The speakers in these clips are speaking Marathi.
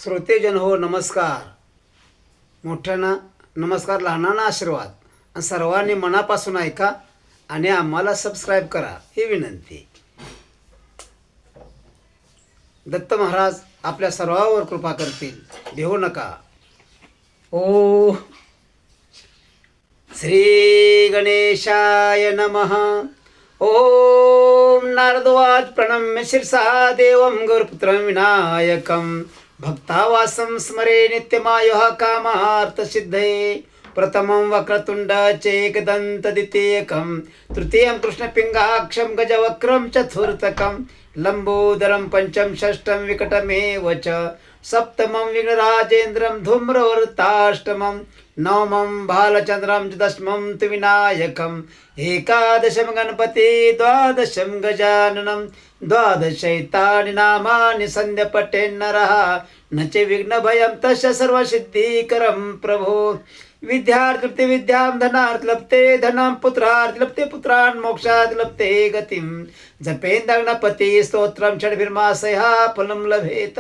श्रोतेजन हो, नमस्कार. मोठ्यांना नमस्कार, लहानांना आशीर्वाद. आणि सर्वांनी मनापासून ऐका आणि आम्हाला सबस्क्राईब करा ही विनंती. दत्त महाराज आपल्या सर्वांवर कृपा करतील, भिवू नका. ओ श्री गणेशाय नमः. ओम नारदवाच प्रणम्य शिरसा देवं गुरुपुत्रं विनायकं भक्तावासं स्मरे नित्यमायुः कामार्थसिद्धये. प्रथमं वक्रतुण्ड चेकदन्त द्वितीयकं तृतीयं कृष्णपिङ्गाक्षं गजवक्रं चतुर्थकं लंबोदरं पंचम षष्ठं विकटमेव च सप्तमं विघ्नराजेन्द्रं धूम्रवर्ताष्टमं नवमं बालचन्द्रं च दशमं तु विनायकम् एकादशं गणपति द्वादशं गजाननं द्वादशैतानि नामानि सन्ध्यपठेन्नरः न च विघ्नभयं तस्य सर्वसिद्धिकरं प्रभो. विद्यार्थी विद्यां धनार्थ लप्ते धनं पुत्रार्थ लप्ते पुत्रान् मोक्षात् लप्ते गतिं जपेन गणपति स्तोत्रं षड्भिर्मासयः फलं लभेत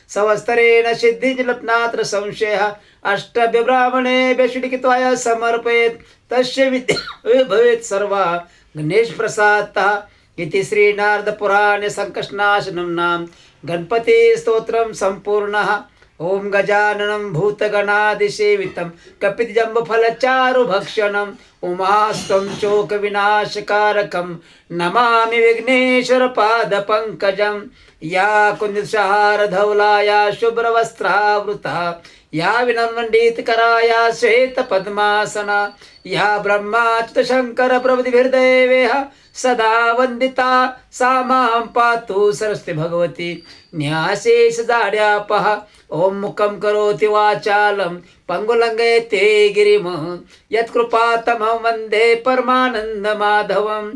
संवत्सरेण सिद्धिं लप्नात्र संशयः. अष्टभ्य ब्राह्मणे बेषुडिकित्वाय समर्पयेत् तस्य विद्या भवेत् सर्वा गणेश प्रसादतः इति श्रीनारदपुराणे संकष्टनाशनं नाम गणपति स्तोत्रं संपूर्णः. ओम गजाननं भूतगणादिसेवितं कपितजम्बफलचारुभक्षणं उमास्तं शोकविनाशकारकं नमामि विघ्नेश्वरपादपङ्कजं. या कुञ्जहारधवला या शुभ्रवस्त्रावृता या विनम्रमण्डितकरा या श्वेतपद्मासना या ब्रह्माच्युतशङ्करप्रभृतिभिर्देवैः सदा वन्दिता सा मां पातु सरस्वती भगवती न्यासेशजाड्यापः. ओम मुखं करोति वाचालं पङ्गुलङ्घयते गिरिं यत्कृपातमं वन्दे परमानन्दमाधवं.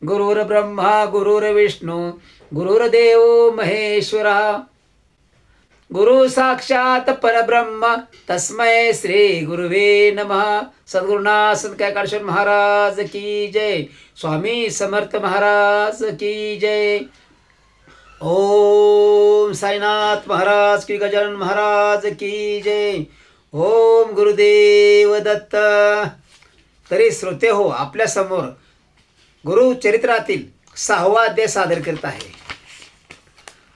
गुरुर्ब्रह्मा गुरुर्विष्णु गुरुर्देवो महेश्वरः गुरु साक्षात परब्रह्म तस्मै श्री गुरुवे नमः. सद्गुरुनाथ संत कैकाडेश्वर महाराज की जय. स्वामी समर्थ महाराज की जय. ओम साईनाथ महाराज की, गजानन महाराज की जय. ओम गुरुदेव दत्त. तरी श्रोते हो, आपल्या समोर गुरुचरित्रातील 6वा अध्याय सादर करत आहे.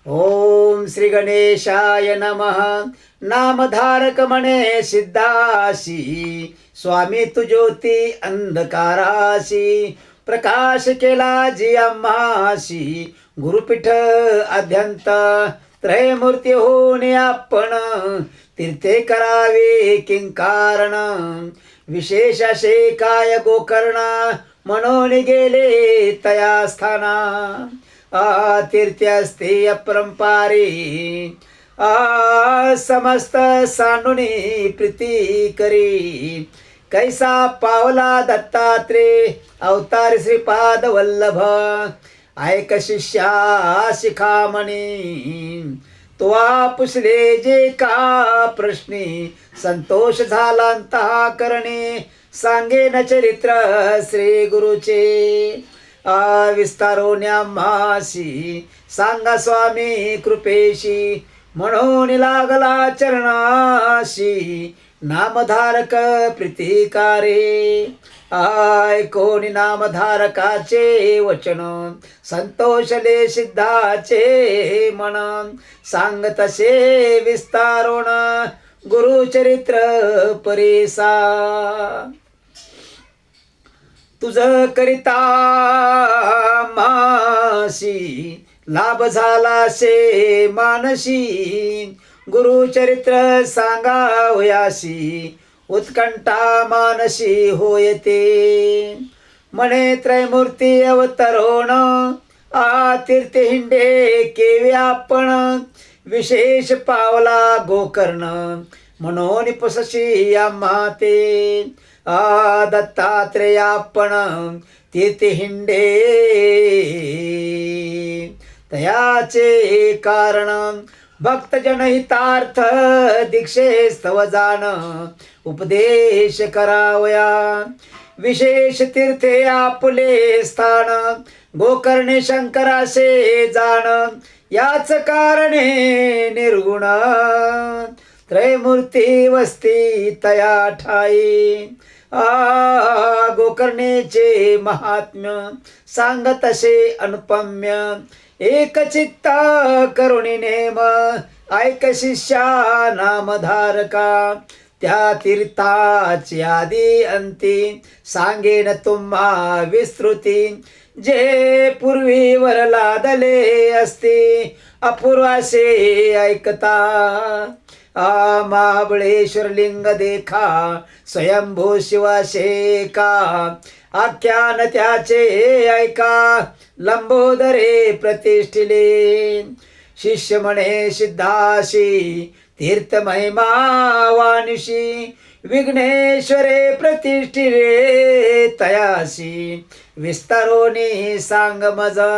ओम श्री गणेशाय नमः. नामधारक म्हणे सिद्धाशी स्वामी तू ज्योती अंधकाराशी प्रकाश केला जी आम्हाशी गुरुपीठ अध्यंत त्रयमूर्ती होऊन आपण तीर्थे करावे किंकारण. विशेष असे काय गोकर्ण म्हणून गेले तया स्थाना तीर्थ असते अपरंपारी समस्त सांडुनी प्रीती करी. कैसा पावला दत्तात्रेय अवतार श्रीपाद वल्लभ ऐक शिष्या शिखामणी. तुवा पुसले जे का प्रश्नी संतोष झाला अंतःकरणी. सांगेन चरित्र श्री गुरुचे विस्तारोन्यामासी सांगा स्वामी कृपेशी. म्हणून लागला चरणाशी नामधारक प्रीतिकारे. कोणी नामधारकाचे वचन संतोषले सिद्धाचे मन. सांग तसे विस्तारोण गुरुचरित्र परेसा. तुझ करिता मासी लाभ झाला से मानसी. गुरुचरित्र सांगावयासी उत्कंठा मानसी होयते. म्हणे त्रयमूर्ती अवतरोण तीर्थ हिंडे केवे आपण. विशेष पावला गोकर्ण म्हणून पुसशी आम्हा ते. दत्तात्रेय आपण तीर्थ हिंडे तयाचे कारण. भक्तजन हितार्थ दीक्षे स्तव जाण उपदेश करावया. विशेष तीर्थे आपले स्थान गोकर्णे शंकरासे जाण. याच कारणे निर्गुण त्रयमूर्ती वस्ती तया ठाई. गोकर्णेचे महात्म्य सांगत असे अनुपम्य. एक चित्ता करुणी नेम ऐक शिष्या नामधारका. त्या तीर्थाची आदी अंती सांगेन तुम्हा विस्तृती. जे पूर्वीवर लादले असते अपूर्वासे ऐकता. महाबळेश्वर लिंग देखा स्वयंभू शिवाशे का. आख्यान त्याचे ऐका लंबोदरे प्रतिष्ठिले. शिष्य म्हणे सिद्धाशी तीर्थ महिमा वानिशी. विघ्नेश्वरे प्रतिष्ठिले तयासी. विस्तारोनी सांग मजा.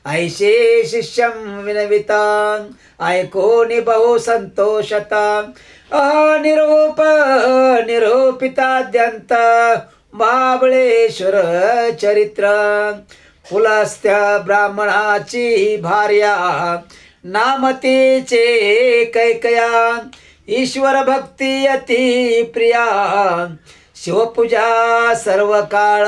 ऐशे शिष्यं विनविता ऐकोनी बहु संतोषता. निरूपिताद्यंत महाबळेश्वर चरित्र. पुलस्त्य ब्राह्मणाची भार्या नामतीचे कैकया. ईश्वर भक्ती अति प्रिया शिवपूजा सर्व काळ.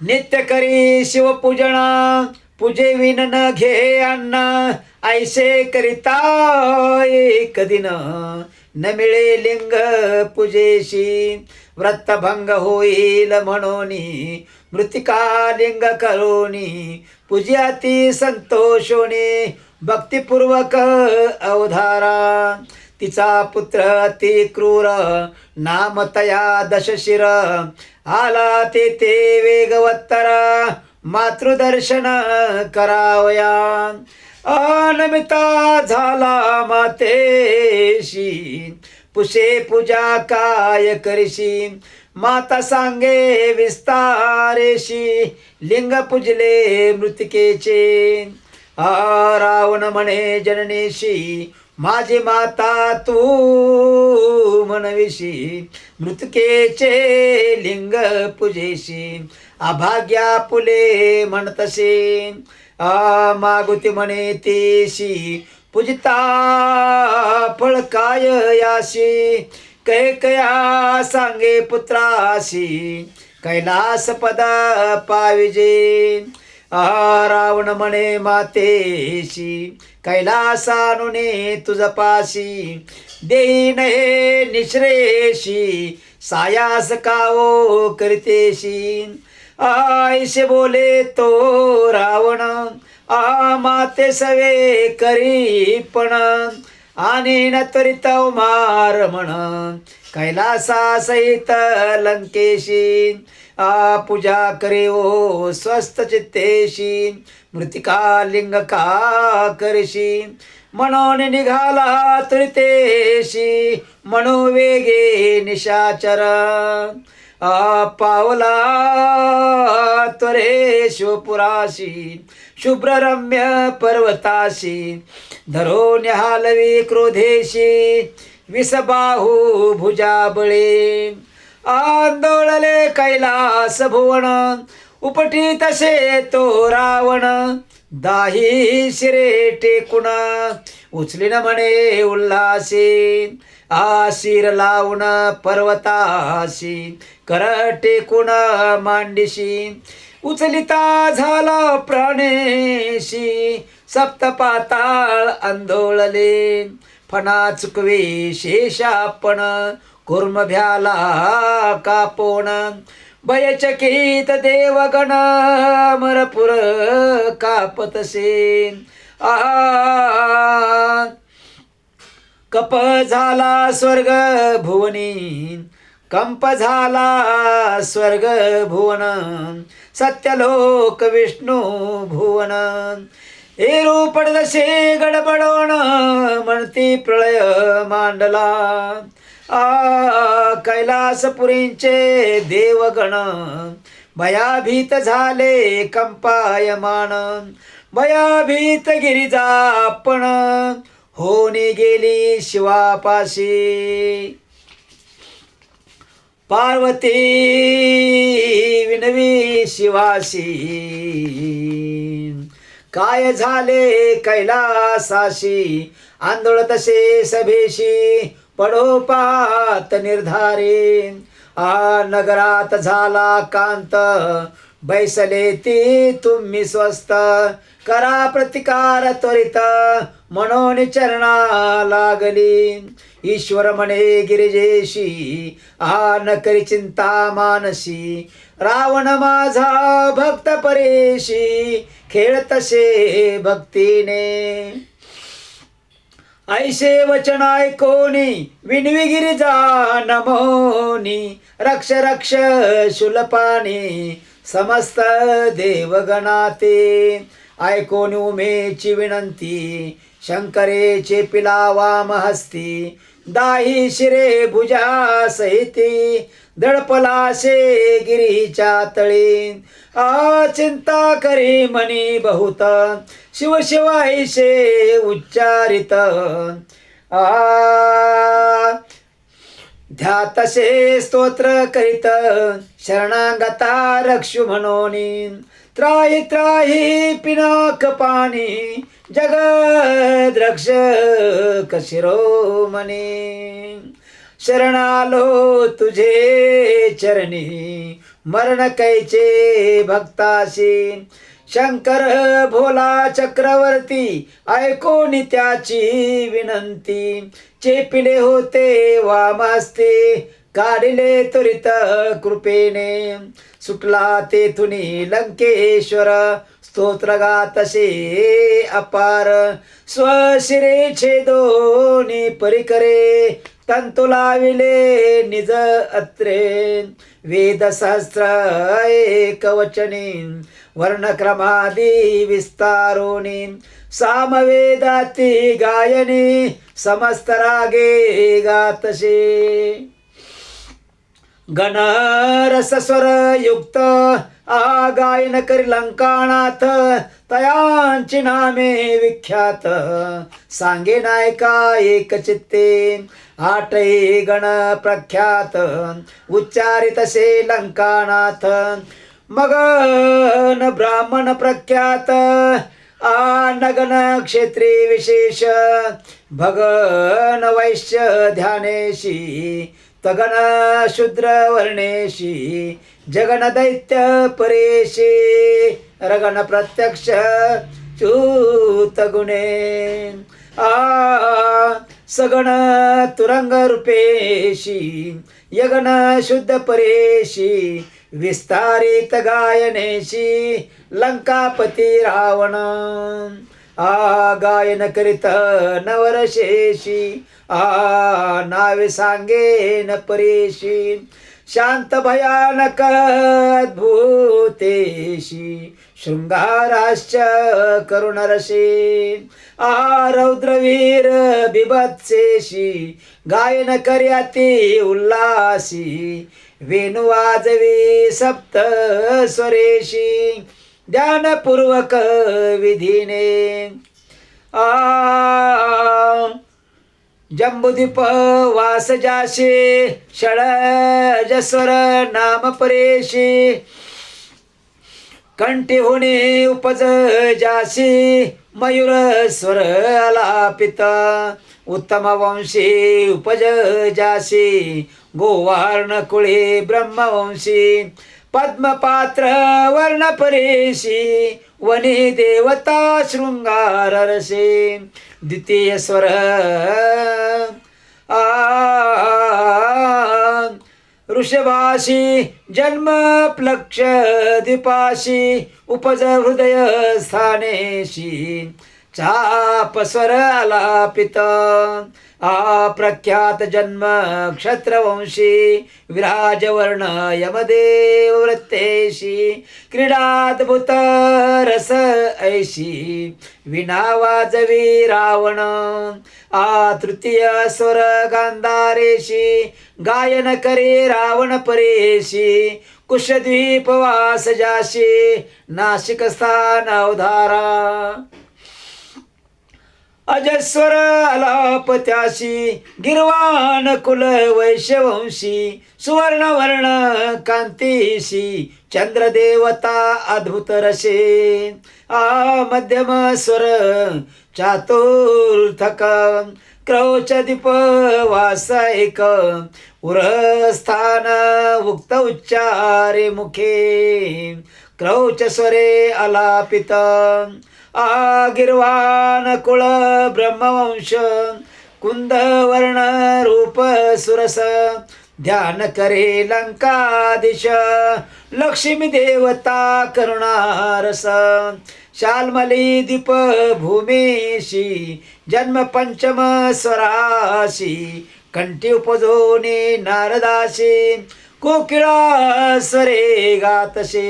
नित्य करी शिवपूजना पूजे विन न घे अन्न. ऐसे करिता एक दिन न मिळे लिंग पूजेशी. व्रतभंग होईल म्हणोनी मृतिका लिंग करोनी. पूज्याती संतोषोनी भक्तिपूर्वक अवधारा. तिचा पुत्र अति क्रूर नाम तया दशशिर. आला ते वेगवत्तर मातृदर्शन करावया. अनमिता झाला मातेशी पुषे पूजा काय करशी. माता सांगे विस्तारेशी लिंग पूजले मृतिकेचे. रावण म्हणे जननेशी माझी माता तू म्हणविशी. मृतकेचे लिंग पूजेशी अभाग्या पुले म्हणतसे. मागुती म्हणे तेशी पूजिता फळ काय याशी. कैकया सांगे पुत्राशी कैलास पद पाविजे. रावण म्हणे मातेशी कैलासानुने तुझपाशी. देईन हे निश्रेशी सायास कावो करतेशी. ऐसे बोले तो रावण माते सवे करी पण. आणि न त्वरित मार म्हण कैलासा सहित लंकेशी. पूजा करे ओ स्वस्थ चित्तेशी. मृतिका लिंग का करशी म्हणून निघाला त्रितेशी. मनोवेगे निशाचर पावला त्वरे शिवपुराशी. शुभ्ररम्य पर्वताशी धरो न्याहालवी क्रोधेशी. विषबाहू भुजाबळे आंदोळले कैलास भुवन. उपटी तसे तो रावण दाही शिरे टेकुण. उचलीन म्हणे उल्हासी आशीर लावून पर्वताशी. कर टेकुण मांडीशी उचलिता झाला प्राणेशी. सप्त पाताळ आंदोळले फणा चुकवे शेषापण. कुर्म भ्याला कापोण भयचकित देवगण मरपुर कापतसे. कप झाला स्वर्ग भुवनी कंप झाला स्वर्ग भुवन. सत्यलोक विष्णू भुवन. एरू पडदशे गडबडवण म्हणती प्रळय मांडला. कैलासपुरींचे देवगण भयाभीत झाले कंपायमान. भयाभीत गिरिजापण होनी गेली शिवापाशी. पार्वती विनवी शिवासी, काय झाले कैलासाशी, आंदोळ तसे सभेशी, पडोपात निर्धारे. नगरात झाला कांत, बैसले ती तुम्ही स्वस्त, करा प्रतिकार त्वरित, म्हणून चरणा लागली. ईश्वर म्हणे गिरिजेशी, न करी चिंता मानसी, रावण माझा भक्त परेशी, खेळ तसे भक्तीने. ऐसे वचन ऐकोनी, विनवी गिरिजा नमोनी, रक्ष रक्ष शूलपाणी, समस्त देवगणाते. ऐकोनी उमेची विनंती, शंकरेचे पिला वाम हस्ती, दाही शिरे भुजा सहिती, दडपलाशे गिरीच्या तळी. चिंता करी मनी बहुत, शिव शिवायशे उच्चारित. ध्यातसे स्तोत्र करीत, शरणागता रक्षु म्हणोनी. त्राही त्राही पिनाक पाणी, जगद रक्षक शिरोमणी. शरणालो तुझे चरणी, मरण कैचे भक्ताशी. शंकर भोला चक्रवर्ती, ऐकोनी त्याची विनंती. चेपिले होते वामास्ते, काढिले त्वरित कृपेने. सुटला तेथुनी लंकेश्वर, स्तोत्र गातसे अपार. स्वशिरे छेदोनी परिकरे, तंतु लाविले निज अत्रे. वेद सहस्र एकवचनी, वर्णक्रमादी विस्तारोनी. सामवेदाती गायनी, समस्त रागे गातसे. गणरस स्वर युक्त, गायन करी लंकानाथ. तयांची नामे विख्यात, सांगे नायका एक चित्ते. आठही गण प्रख्यात, उच्चारितसे लंकानाथ. मगन ब्राह्मण प्रख्यात, नगन क्षेत्री विशेष. भगन वैश्य ध्यानेशी, तगन शूद्र वर्णेशी. जगन दैत्य परेशी, रगन प्रत्यक्ष च्युत गुणे. सगण तुरंग रूपेशी, यगन शुद्ध परेशी. विस्तारित गायनेशी, लंकापती रावण. गायन करीत नवरशेशी, नावे सांगे न परेशी. शांत भयानक अद्भुतेशी, शृंगाराश्च करुणरसे. रौद्रवीर बिभत्सेशी, गायन कर्याती उल्लासी. वेणु वाजवी सप्त स्वरेशी, ध्यानपूर्वक विधीने. जंबुदीप वास जाशी, षडजस्वर नाम परेशी. कंठी होणे उपज जाशी, मयूर स्वर अलापित. उत्तम वंशी उपज जाशी, गोवार्ण कुळे ब्रह्मवंशी. पद्मपात्र वर्ण परेशी, वनी देवता शृंगार रसे. द्वितीय स्वर ऋषभाशी, जन्म प्लक्ष द्विपाशी. उपज हृदय स्थानेशी, चाप स्वर अलापित. प्रख्यात जन्म क्षत्रवंशी, विराजवर्ण यमदेव वृत्तेशी. क्रीडाद्भुत रस ऐशी, विना वाजवी रावण. तृतीय स्वर गांधारेशी, गायन करे रावण परेशी. कुशद्वीप वास जाशी, नाशिक स्थान अवधारा. अजस्वर आलाप त्याशी गिरवान कुल वैश्यवंशी सुवर्णवर्ण कांतीशी चंद्रदेवता अद्भुत रसे मध्यम स्वर चातुर्थक क्रौच दीप वासायक उरस्थान उक्त उच्चारे मुखे क्रौच स्वरे अलापित गिर्वाण कुळ ब्रह्मवंश कुंदवर्ण रूप सुरस ध्यान करे लंकादिश लक्ष्मी देवता करुणारस शाल्मली दीप भूमीशी जन्म पंचम स्वराशी कंठी उपजोनी नारदाशी कोकिळा स्वरे गातशे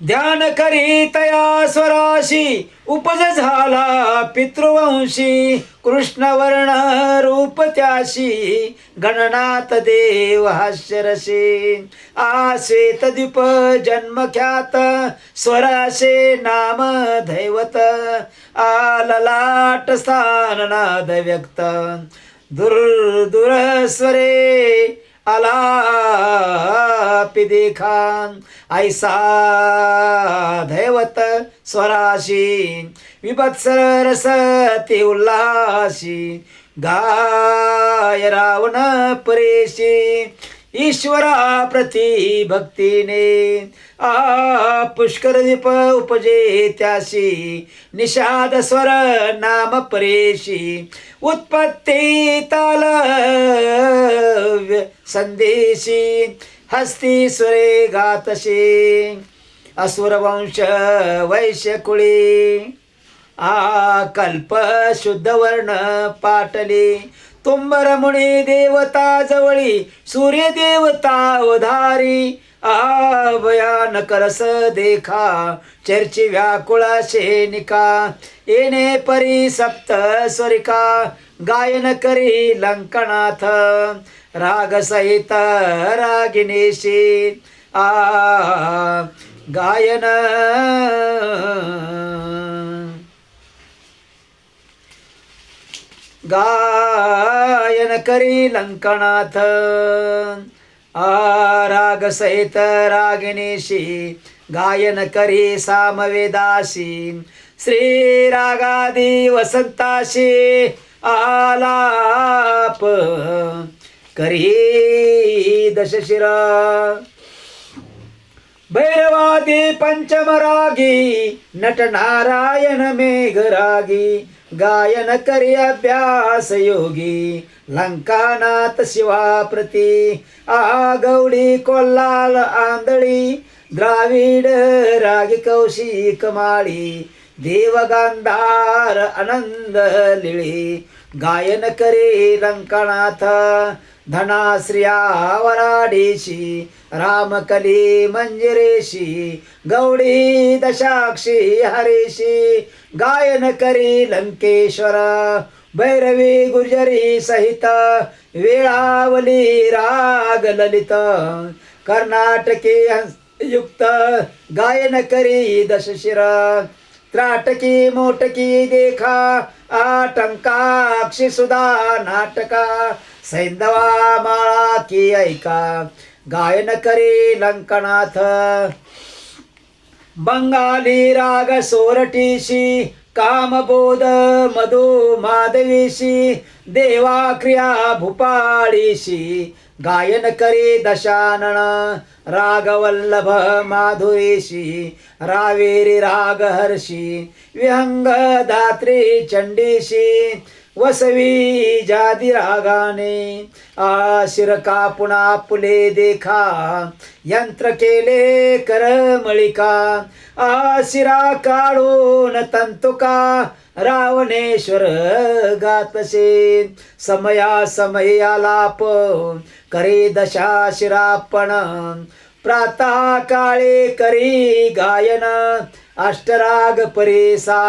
ध्यान करी तया स्वराशी उपज झाला पितृवंशी कृष्णवर्ण रूप त्याशी गणनाथ देव हास्यरसे श्वेतद्वीप जन्मख्यात स्वराशे नाम दैवत ललाट स्थान नाद व्यक्त दूर स्वरे आलापि देखा ऐसा दैवत स्वराशी विभत्सर रसती उल्लासी गाय रावण परेशी ईश्वरा प्रति भक्तीने पुष्कर दीप उपजे त्याशी निषाद स्वर नाम परेशी उत्पत्ती ताल संदेशी हस्ती स्वरे गातशी असुरवंश वैश्य कुळी कल्प शुद्ध वर्ण पाटली तुंबर मुनी देवता जवळी सूर्य देवता अवधारी भयानक रस देखा चर्ची व्याकुळा शेनिका येणे परी सप्त स्वरिका गायन करी लंकनाथ राग सहित रागिणीशी गायन गायन करी लंकनाथ राग सहित रागिणीशी गायन करी सामवेदाशी श्री रागादी वसंताशी आलाप करी दशशिरा भैरवादी पंचमरागी नट नारायण मेघरागी गायन करी अभ्यास योगी लंकानाथ शिवा प्रती गौडी कोल्हाल आंधळी द्राविड रागी कौशिक माळी देवगांधार आनंद लिळी गायन करे लंकानाथ धनाश्रिया वराडीशी रामकली मंजिरेशी गौडी दशाक्षी हरेशी गायन करी लंकेश्वर भैरवी गुर्जरी सहित वेळावली राग ललित कर्नाटकी युक्त गायन करी दशशिरा त्राटकी मोटकी देखा आटंकाक्षी सुधा नाटका सैंधवा माळा की ऐका गायन करी लंकनाथ बंगाली राग सोरटीशी कामबोध मधु माधवीशी देवा क्रिया भूपाळीशी गायन करी दशानन रागवल्लभ माधुरीशी रावेरी राग हर्षी विहंग धात्री चंडीशी वसवी जादी रागाने शिर कापुणा पुले देखा यंत्र केले करमळिका शिरा काढून तंतुका रावणेश्वर गातसे समया समयालाप करी दशा शिरापण प्रातः काळे करी गायन अष्टराग परेसा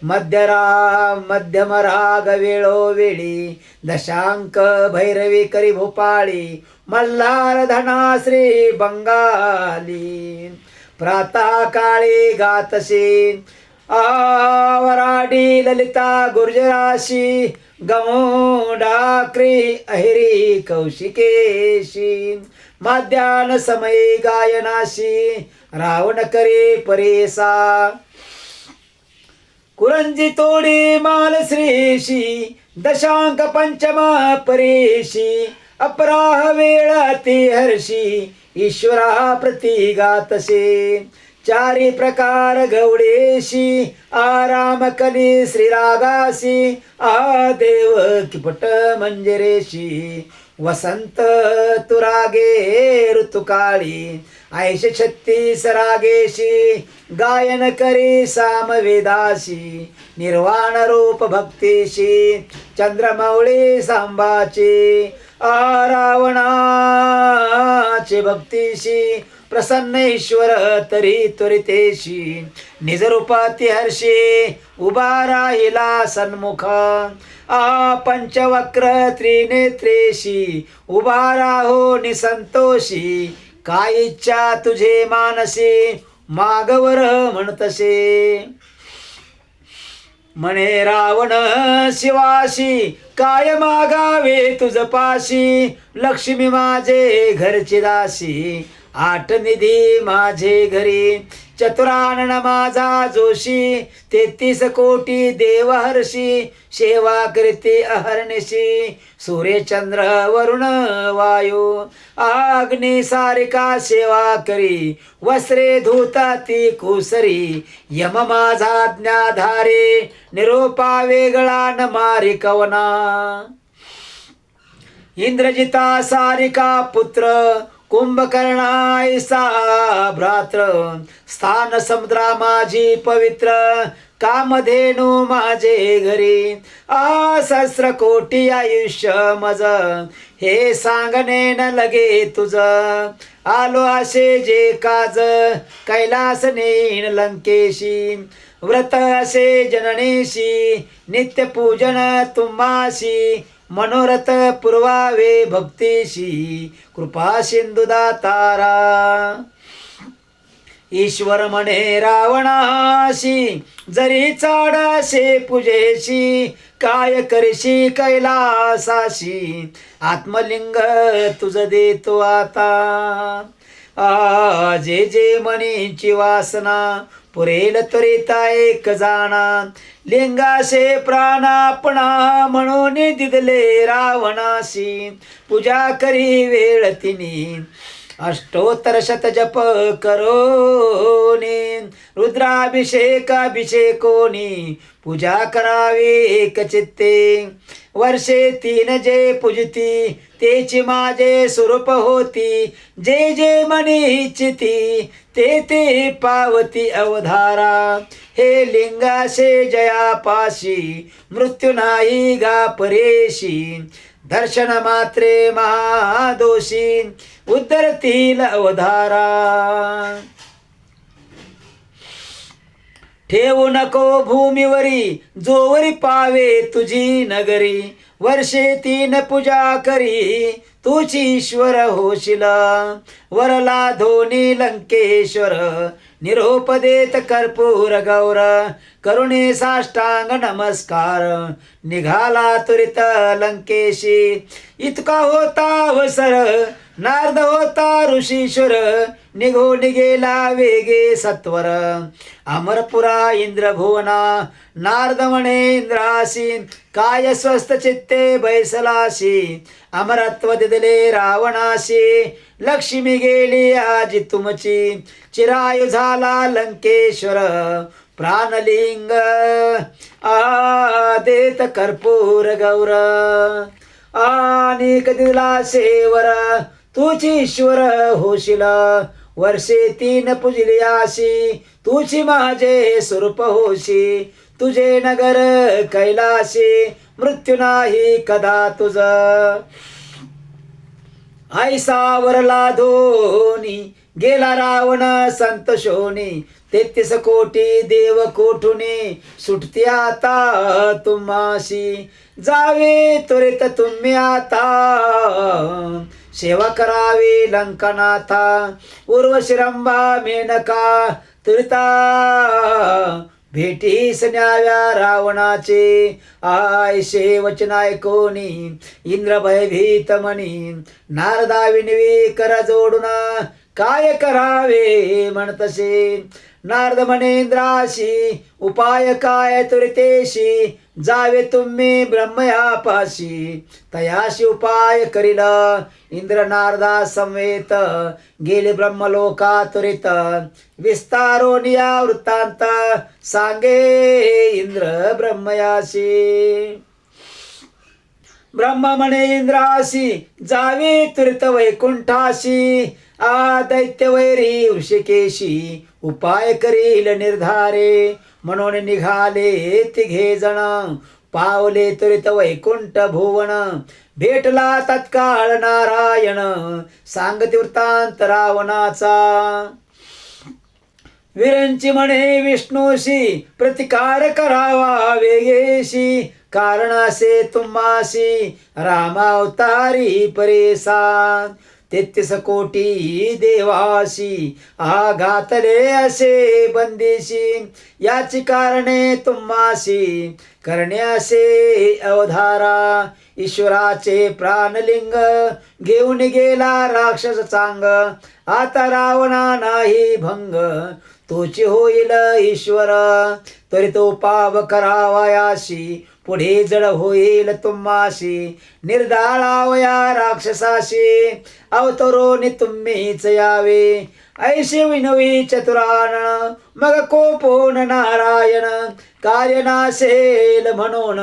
मध्यम राग वेळोवेळी दशांक भैरवी करी भोपाळी मल्हार धना श्री बंगाली प्रातः काळी गातसे वराडी ललिता गुर्जराशी गमोडाक्री अहिरी कौशिकेशी माध्यान समये गायनाशी रावण करे परेसा कुरंजी तोडी माल श्रीशी दशांक पंचमा परेशी अपराह वेळा ते हर्षी ईश्वरा प्रति गातसे चारी प्रकार गवडेशी आराम कली श्रीरागासी देव किपट मंजरेशी वसंत तुरागे ऋतुकाळी ऐश 36 रागेशी गायन करी सामवेदाशी निर्वाण रूप भक्तीशी चंद्रमौळी सांबाची रावणाचे भक्तीशी प्रसन्न ईश्वर तरी त्वरितेशी निजरूपाती हर्षी उभा राहिला सन्मुख पंचवक्र त्रिनेत्रेशी उभा राहो निसंतोषी काय इच्छा तुझे मानसी मागवर म्हणतसे म्हणे रावण शिवाशी काय मागावे तुझ पाशी लक्ष्मी माझे घरची दासी आठ निधी माझे घरी चतुरानन माझा जोशी 33 कोटी देव हर्षी सेवा करते अहर्निशी सूर्यचंद्र वरुण वायू अग्नी सारिका सेवा करी वस्त्रे धुता ती कुसरी यम माझा ज्ञाधारे निरोपा वेगळा न मारी कवना इंद्रजिता सारिका पुत्र कुंभकर्णायसा भ्रात्र स्थान समुद्रा माझी पवित्र कामधेनु माझे घरी सहस्र कोटी आयुष्य मज हे सांगणे न लगे तुझ आलो असे जे काज कैलास नेन लंकेशी व्रत असे जननेशी नित्य पूजन तुम्हाशी मनोरथ पुरवावे भक्तीशी कृपा सिंधू दातारा ईश्वर म्हणे रावणाशी जरी चाडाशे पूजेशी काय करशी कैलासाशी आत्मलिंग तुझ देतो आता जे जे मनीची वासना पुरेल त्वरिता एक जाणा लिंगाशे प्राणापणा म्हणून दिदले रावणाशी पूजा करी वेळ तिनी अष्टोत्तर शत जप करोनी रुद्राभिषेकोनी पूजा करावी एक चित्ते वर्षे 3 जे पूजती तेची माझे स्वरूप होती जे जे मनी इच्छिती ते ते पावती अवधारा हे लिंगाशे जयापाशी मृत्यू नाही गा परेशी दर्शन मात्रे महादोषी उद्धरतील अवधारा ठेवू नको भूमीवरी जोवरी पावे तुझी नगरी वर्षे 3 पूजा करी तुझी ईश्वर होशील वरला धोनी लंकेश्वर निरोप देत कर्पूर गौर करुणे साष्टांग नमस्कार निघाला त्वरित लंकेशी इतका होता अवसर नारद होता ऋषीश्वर निघून गेला वेगे सत्वर अमरपुरा इंद्रभुवना नारद म्हणे इंद्रासी काय स्वस्थ चित्ते बैसलाशी अमरत्व दिदले रावणाशी लक्ष्मी गेली आजी तुमची चिरायू झाला लंकेश्वर प्राणलिंग देत कर्पूर गौर आणि कदिला शेवर तुझी ईश्वर होशील वर्षे 3 पुजली आशी तुझी माझे स्वरूप होशी तुझे नगर कैलाशी मृत्यू नाही कदा तुझ ऐसा वरला धोनी गेला रावण संतोषोनी 33 कोटी देव कोठुनी सुटती आता तुम्हाशी जावे त्वरित तुम्ही आता सेवा करावी लंकनाथा उर्वशी रंभा मेनका त्वरिता भेटीस न्याव्या रावणाचे आयशे वचन ऐकोनी इंद्र भयभीत मनी नारदा विनवी कर जोडून काय करावे म्हणतसे नारद मनेंद्राशी उपाय काय तुरतेशी जावे तुम्ही ब्रह्मयापाशी तयाशी उपाय करील इंद्र नारदा समवेत गेले ब्रह्मलोका तुरित विस्तारोनिया वृत्तांत सांगे इंद्र ब्रह्मयाशी ब्रह्म म्हणे इंद्राशी जावे तुरित वैकुंठाशी दैत्य वैरी ऋषिकेशी उपाय करील निर्धारे म्हणून निघाले तिघे जण पावले तुरित वैकुंठ भुवन भेटला तत्काळ नारायण सांगती वृत्तांत रावणाचा वीरांची म्हणे विष्णूशी प्रतिकार करावा वेगेशी कारण असे तुम्हासी रामावतारी परेसान 33 कोटी देवाशी घातले असे बंदिशी याची कारणे तुम्हासी करण्यासे अवधारा ईश्वराचे प्राणलिंग घेऊन गेला राक्षस चांग आता रावणा नाही भंग तोची होईल ईश्वर तरी तो पाव करावयाशी पुढे जड होईल तुम्हाशी निर्धाळावया राक्षसाशी अवतरोनी तुम्हीच यावे ऐशे विनवी चतुरान मग कोपोन नारायण कार्य नासेल म्हणून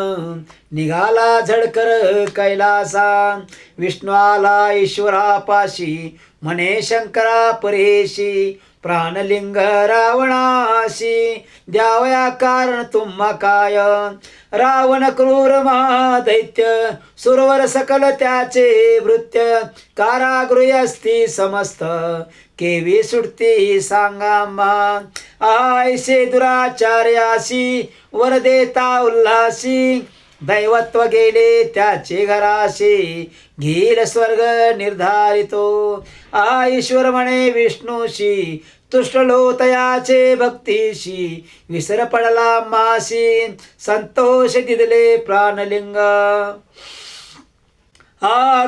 निघाला झडकर कैलासा विष्णू आला ईश्वरापाशी म्हणे शंकरा परेशी प्राणलिंग रावणाशी द्यावया कारण तुम्हा काय रावण क्रूर महादैत्य सुरवर सकल त्याचे भृत्य कारागृही असती समस्त केवी सुटती सांगामा आयसे दुराचार्याशी वर देता उल्हासी दैवत्व गेले त्याचे घराशी घेईल स्वर्ग निर्धारितो ईश्वर म्हणे विष्णूशी तुष्टलो तयाचे भक्तीशी विसर पडला मासी संतोष दिदले प्राणलिंग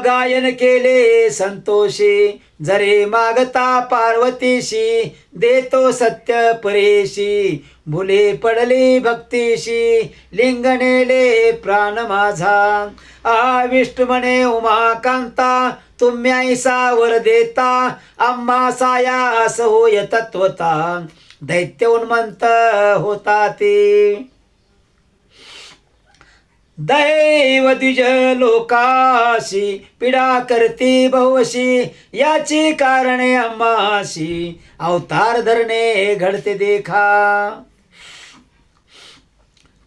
गायन केले संतोषी जरे मागता पार्वतीशी देतो सत्य परेशी भुले पडली भक्तीशी लिंग नेले प्राण माझा विष्णू म्हणे उमाकांता तुम्ही ऐसा वर देता आम्हा सायास होय तत्वता दैत्य उन्मंत होता ते दैव द्विज लोकाशी पीडा करती बहुशी याची कारणे आम्हाशी अवतार धरणे घडते देखा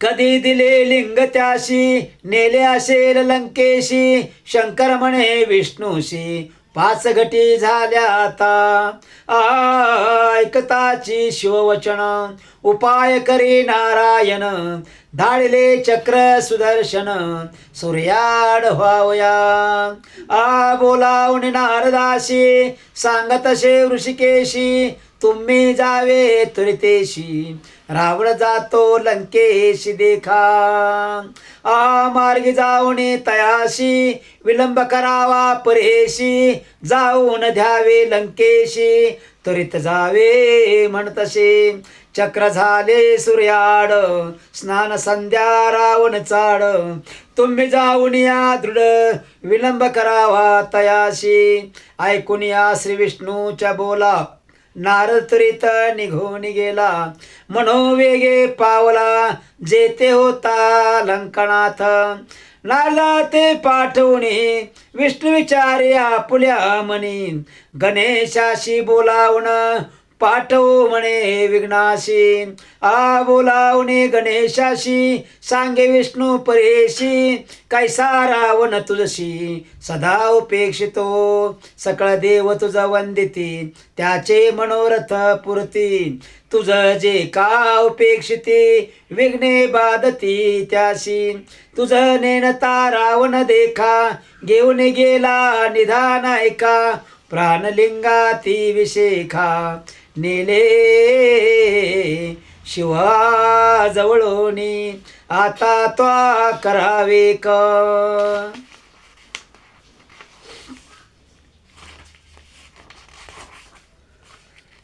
कधी दिले लिंग त्याशी नेले असेल लंकेशी शंकर म्हणे विष्णूशी 5 घटी झाल्या आता ऐकताची शिववचन उपाय करी नारायण धाडले चक्र सुदर्शन सूर्याड व्हावया बोलावून नारदाशी सांगत असे ऋषिकेशी तुम्ही जावे त्वरितेशी रावण जातो लंकेशी देखा मार्गी जाऊन तयाशी विलंब करावा परेशी जाऊन द्यावे लंकेशी त्वरित जावे म्हणतसे चक्र झाले सूर्याड स्नान संध्या रावण चाड तुम्ही जाऊन या दृढ विलंब करावा तयाशी ऐकून या श्री विष्णूच्या बोला नारद त्वरित निघून गेला मनोवेगे पावला जेते होता लंकनाथ नारदा ते पाठवून विष्णू विचारे आपुल्या मनी गणेशाशी बोलावून पाठव म्हणे विघ्नाशी बोलावून गणेशाशी सांगे विष्णू परेशी कैसा रावण तुझशी सदा उपेक्षितो सकळ देव तुझ वंदिती त्याचे मनोरथ पुरती तुझ जे का उपेक्षिती विघ्ने बाधती त्याशी तुझ नेनता रावण देखा घेऊन गेला निधान ऐका प्राणलिंगाती विशेखा नेले शिवा जवळोनी आता त्वा करावे क.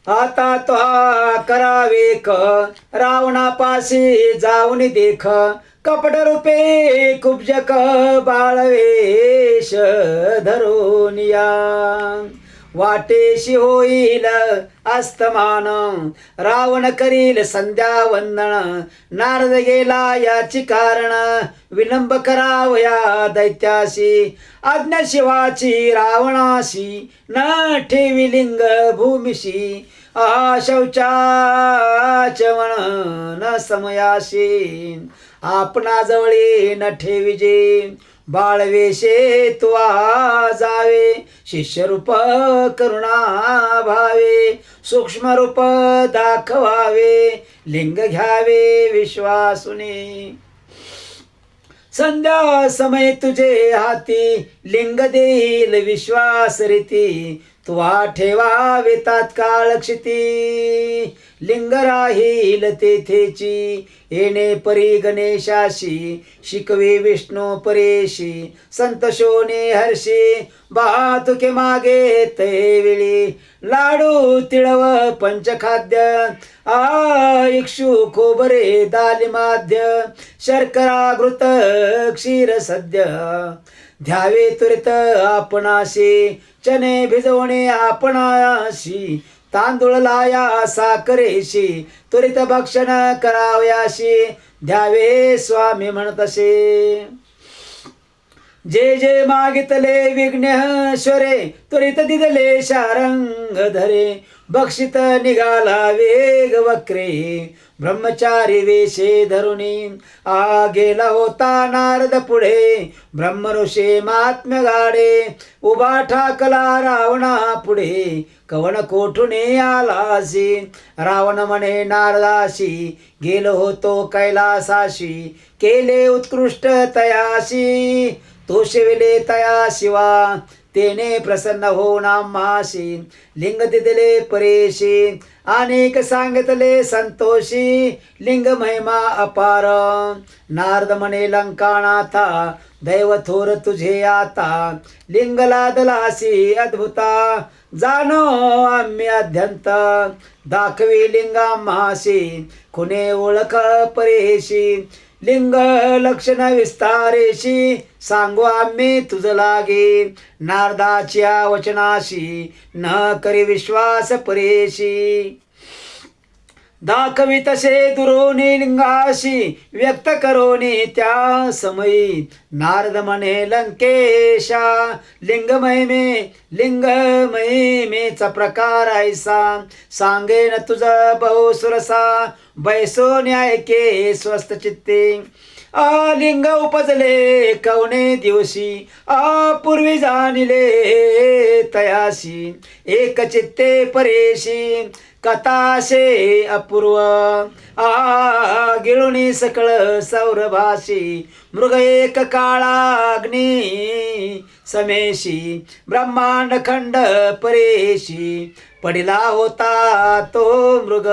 आता त्वा करावे क रावणापाशी जाऊन देख कपट रूपे कुब्जक बाळवेश धरोनिया. वाटेशी होईल अस्तमान रावण करील संध्या वंदन. नारद गेला याची कारण विलंब करावया दैत्याशी. आज्ञा शिवाची रावणाशी न ठेवी लिंग भूमिशी. शौचाचमन न समयाशी आपणाजवळी न ठेविजे. बाळवेशे तुवा जावे शिष्यरूप करुणा भावे. सूक्ष्म रूप दाखवावे लिंग घ्यावे विश्वासुने. संध्या समय तुझे हाती लिंग देईल विश्वास रीती. तुवा ठेवावे तात्काळ क्षिती लिंग राहील तेथेची. येणे परी गणेशाशी शिकवे विष्णू परेशी. संतोषोने हर्षी वाहतुके मागे ते वेळी. लाडू तिळव पंचखाद्य इक्षु खोबरे दालिमाद्य. शर्करा घृत क्षीर सद्य ध्यावे त्वरित आपणाशी. चणे भिजवणे आपणाशी तांदूळ लाया साखरेशी. त्वरित भक्षण करावयाशी द्यावे स्वामी म्हणतसे. जे जे मागितले विघ्नेश्वरे त्वरित दिदले शारंग धरे. बक्षित निघाला वेग वक्रे ब्रह्मचारी वेशे धरुणी. गेला होता नारद पुढे ब्रह्मऋषे महात्म्य गाडे. उभा ठाकला रावणा पुढे कवन कोठुने आलासी. रावण म्हणे नारदाशी गेलो होतो कैलासाशी. केले उत्कृष्ट तयाशी तो शिविले तया शिवा. तेने प्रसन्न होऊन आम्हाशी लिंग दिदले परेशी. अनेक सांगितले संतोषी लिंग महिमा अपार. नारद म्हणे लंकानाथा दैव थोर तुझे आता. लिंग लादलासी अद्भुता जाणो आम्ही अध्यंत. दाखवी लिंग आम्हाशी खुने ओळख परेशी. लिंग लक्षण विस्तारेशी सांगू आम्ही तुझ लागे. नारदाच्या वचनाशी न करी विश्वास परेशी. दाखवी तसे दुरोनी लिंगाशी व्यक्त करोनी त्या समयी. नारद म्हणे लंकेशा लिंग महिमेचा प्रकार ऐसा. सांगेन तुझ बहुसुरसा बैसो न्याय के स्वस्थ चित्ते. लिंग उपजले कवने दिवशी पूर्वी जाणिले तयाशी. एक चित्ते परेशी कथाशे अपूर्व. गिळुनी सकळ सौरभाशी मृग एक काळाग्नी समेशी. ब्रह्मांड खंड परेशी पडिला होता तो मृग.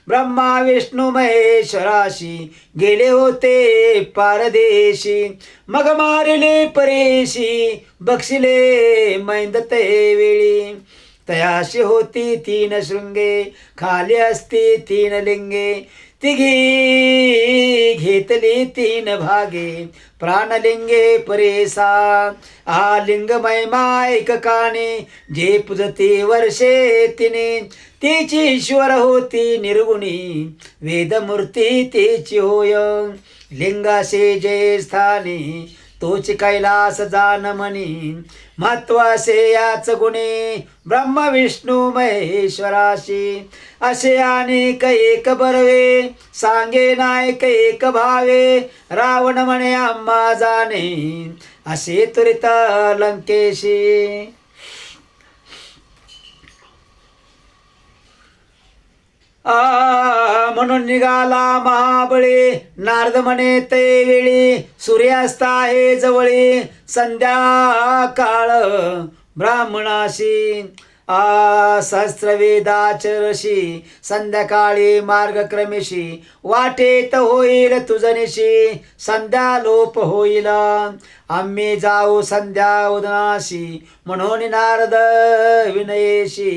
ब्रह्मा विष्णू महेश्वराशी गेले होते पारदेशी. मग मारिले परेशी बक्षिले मैंदते वेळी. तयाशी होती तीन शृंगे खाली असती तीन लिंगे. तिघी घेतली तीन भागे प्राणलिंगे परेसा. लिंग महिमा एककाने जे पूजती वर्षे तिने. तिची ईश्वर होती निर्गुणी वेदमूर्ती तिची होय. लिंगासे जे स्थानी तोच कैलास जान म्हणी. महत्वासे याच गुणे ब्रह्म विष्णू महेश्वराशी. असे अनेक एक बरवे सांगे नायक एक भावे. रावण म्हणे आम्हा जाणे असे त्वरित लंकेशी. म्हणून निघाला महाबळी. नारद म्हणे ते वेळी सूर्यास्त आहे जवळी. संध्याकाळ ब्राह्मणाशी सहस्रवेदाचरशी संध्याकाळी मार्गक्रमेशी वाटेत होईल तुझनिशी संध्या लोप होईल आम्ही जाऊ संध्या उदनाशी म्हणून नारद विनयेशी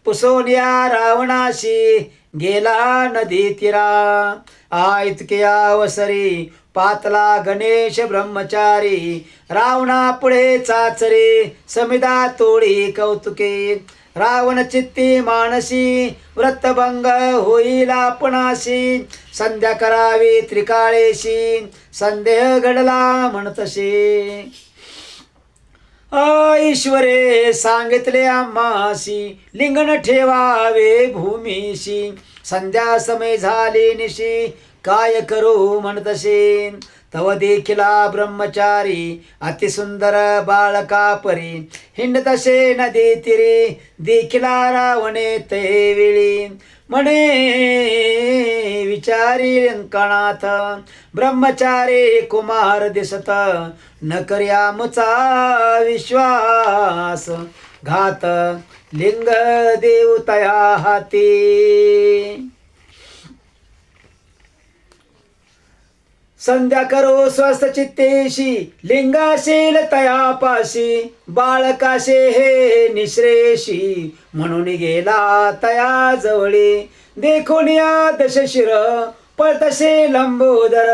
पुसोनिया रावणाशी गेला नदी तीरा इतके अवसरी पातला गणेश ब्रह्मचारी रावणा पुढे चाचरे समिदा तोडी कौतुके रावण चित्ती मानसी व्रतभंग होईल आपणाशी संध्या करावी त्रिकाळेशी संदेह घडला म्हणतसे ईश्वरे सांगितले आम्हासी लिंगण ठेवावे भूमीशी संध्या समय झाली निशी काय करू म्हणतसे तव देखिला ब्रह्मचारी अतिसुंदर बाळका परी हिंडतसे नदी तिरी देखिला रावणे ते वेळी म्हणे विचारी लंकणात ब्रह्मचारी कुमार दिसत न कर्या मुचा विश्वास घात लिंग देवतया हाती संध्या करो स्वस्थ चित्तेशी लिंगाशील तयापाशी बाळकाशे हे निश्रेशी म्हणून गेला तया जवळी देखून या दशशिर पळतसे लंबोदर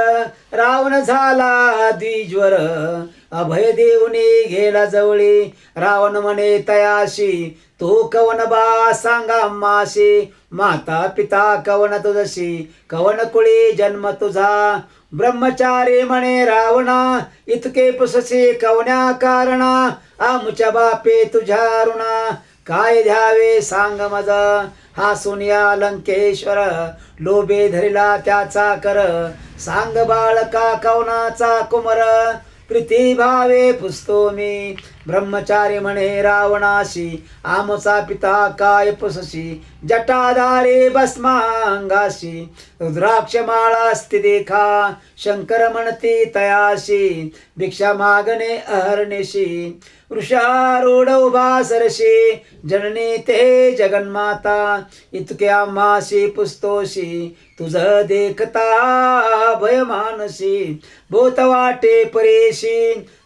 रावण झाला द्विज्वर अभय देऊनी गेला जवळी रावण म्हणे तयाशी तू कवन बा सांगा माशी माता पिता कवन तुझशी कवन कुळी जन्म तुझा ब्रह्मचारी म्हणे रावणा इतके पुससे कवन्या कारणा आमुच्या बापे तुझ्या ऋणा काय द्यावे सांग मज हा सुनिया लंकेश्वर लोभे धरिला त्याचा कर सांग बाळका कवनाचा कुमर प्रीती भावे पुसतो मी ब्रह्मचारी म्हणे रावणाशी आमचा पिता काय पुसशी जटाधारे भस्मांगाशी रुद्राक्ष माळा असती देखा शंकर म्हणती तयाशी भिक्षा मागणे अहर्निशी वृषारूढ उभा सरशी जननी ते जगन्माता इतक्या माशी पुस्तोशी तुझ देखता भय मानसी भूत वाटे परेशी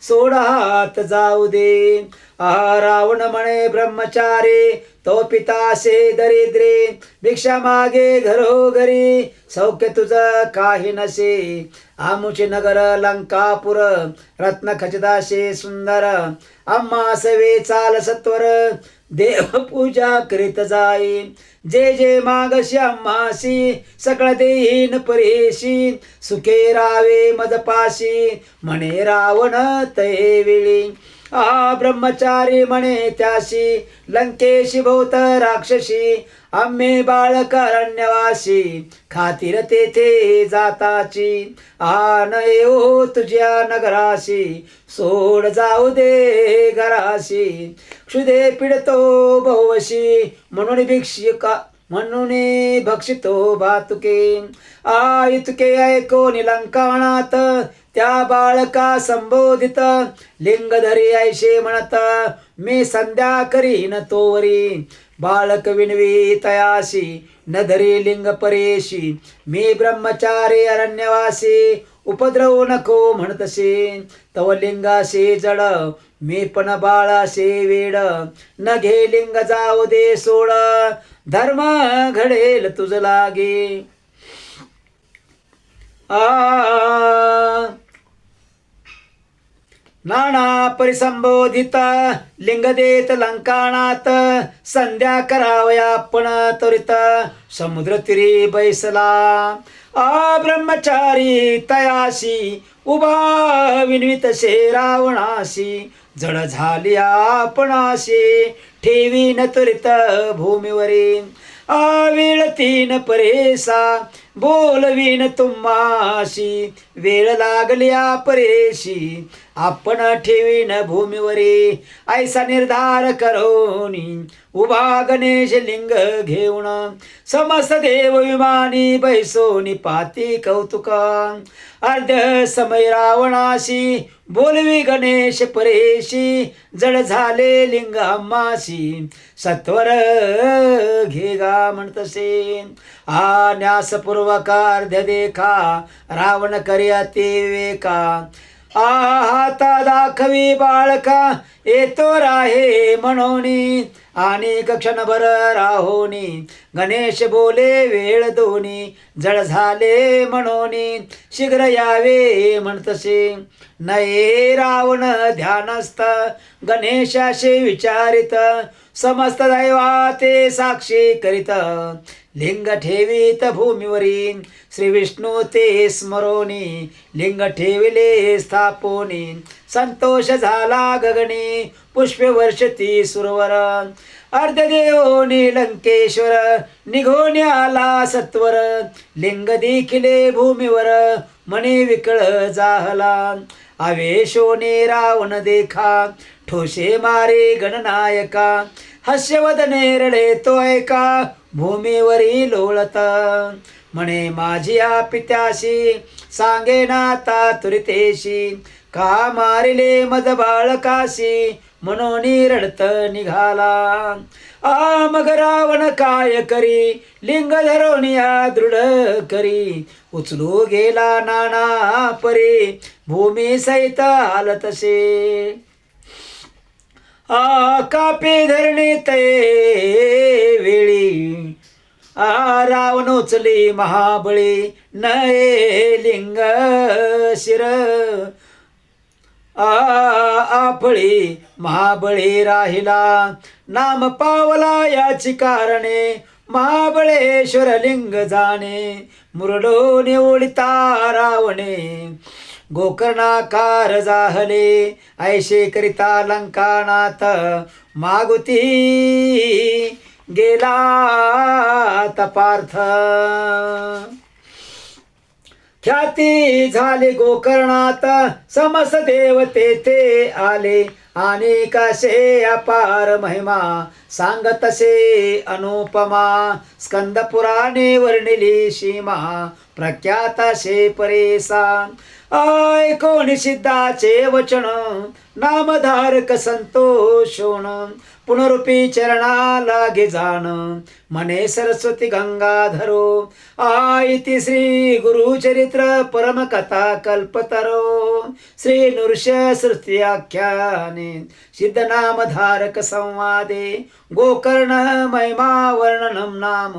सोड हात जाऊ दे रावण म्हणे ब्रह्मचारी तो पितासे दरिद्रे भिक्षा मागे घरोघरी सौख्य तुझ काही नसे आमुचे नगर लंकापुर रत्न खचिताशे सुंदर आम्हा सवे चाल सत्वर देव पूजा करीत जाई जे जे मागशी आम्हासी सकळ देहीन परेशी सुखे रावे मदपाशी म्हणे रावण तये वेळी ब्रह्मचारी म्हणे त्याशी लंकेशी भोवत राक्षसी आम्ही बाळकारण्यवासी खातीर तेथे जाताची नये हो तुझ्या नगराशी सोड जाऊ दे घराशी क्षुदे पिडतो बहुवशी म्हणून भक्षितो भातुके इतके ऐको निलंकाणात त्या बाळका संबोधित लिंगधरी ऐशे म्हणत मी संध्या करीन तोवरी बाळक विणवी तयाशी न धरी लिंग परेशी मी ब्रह्मचारी अरण्यवासी उपद्रवू नको म्हणतसे तव लिंगाशी जड मी पण बाळाशे वेड न घे लिंग जाऊ दे सोड धर्म घडेल तुझ लागे नाना परिसंबोधित लिंग देत लंकाणात संध्या करावया पण त्वरित समुद्र तीरी बैसला ब्रह्मचारी तयाशी उभा विनवित शे रावणाशी जड झाली आपणाशी ठेवी न त्वरित भूमीवरी वेळ तीन परेसा बोलवीन तुम्हाशी, वेळ लागल्या परेशी आपण ठेवीन भूमीवरी. ऐसा निर्धार करोनी उभा गणेश लिंग घेऊन, समस्त देव विमानी बैसोनी पाती कौतुका. अर्ध समय रावणाशी बोलवी गणेश परेशी, जड झाले लिंग आम्हाशी सत्वर घेगा म्हणतसे. न्यासपूर्वक अर्ध्य देखा रावण कर्या ते विवेका. हाता दाखवी बाळका येतो राहे म्हणोनी, आणि क्षणभर राहोनी गणेश बोले वेळ दोनी. जळ झाले म्हणोनी शीघ्र यावे म्हणतसे. नये रावण ध्यानस्थ गणेशाशी विचारित, समस्त दैवा ते साक्षी करीत. लिंग ठेवीत भूमीवरी श्री विष्णू ते स्मरोनी, लिंग ठेविले स्थापोनी. संतोष झाला गगनी पुष्पे वर्षती सुरवर. अर्धदेवोनी लंकेश्वर निघून आला सत्वर. लिंग देखिले भूमीवर मणी विकळ जाहला. आवेशोने रावण देखा ठोसे मारे गणनायका. हास्यवदने रडे तो ऐका भूमीवरी लोळत. म्हणे माझिया पित्याशी सांगे नाता तुरितेशी, का मारिले मद बाळकाशी म्हणून रडत निघाला. मग रावण काय करी लिंग धरोनिया दृढ करी. उचलू गेला नाना परी भूमी सहित आल तसे. कापे धरणे ते वेळी रावण उचली महाबळी. नये लिंग शिर आपळी महाबळी राहिला. नाम पावला याची कारणे महाबळेश्वर लिंग जाणे. मुरडो निवडिता रावणे गोकर्णाकार जाहले. ऐशे करिता लंकानाथ मागुती गेला तपार्थ. ख्याती झाले गोकर्णात समस्त देवते ते आले. आणि कसे अपार महिमा सांगतसे अनुपमा. स्कंद पुराणे वर्णिली सीमा प्रख्यातसे परेसा. ऐकोन सिद्धाचे वचन नामधारक संतोषोण. पुनरुपी चरणा लागे जाण म्हणे सरस्वती गंगाधरो. इति श्री गुरुचरित्र परमकथा कल्पतरो. श्री नृष सृष्टी आख्याने सिद्धनामधारक संवादे गोकर्ण महिमा वर्णनम नाम.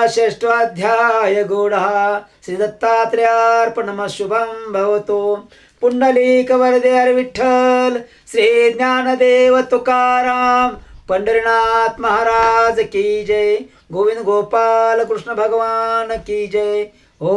षष्ठाध्याय गूढः. श्री दत्तात्रेयार्पणम शुभं भवतु. पुंडलिक वरदे विठ्ठल. श्री ज्ञानदेव तुकाराम पंढरीनाथ महाराज की जय. गोविंद गोपाल कृष्ण भगवान की जय. ओ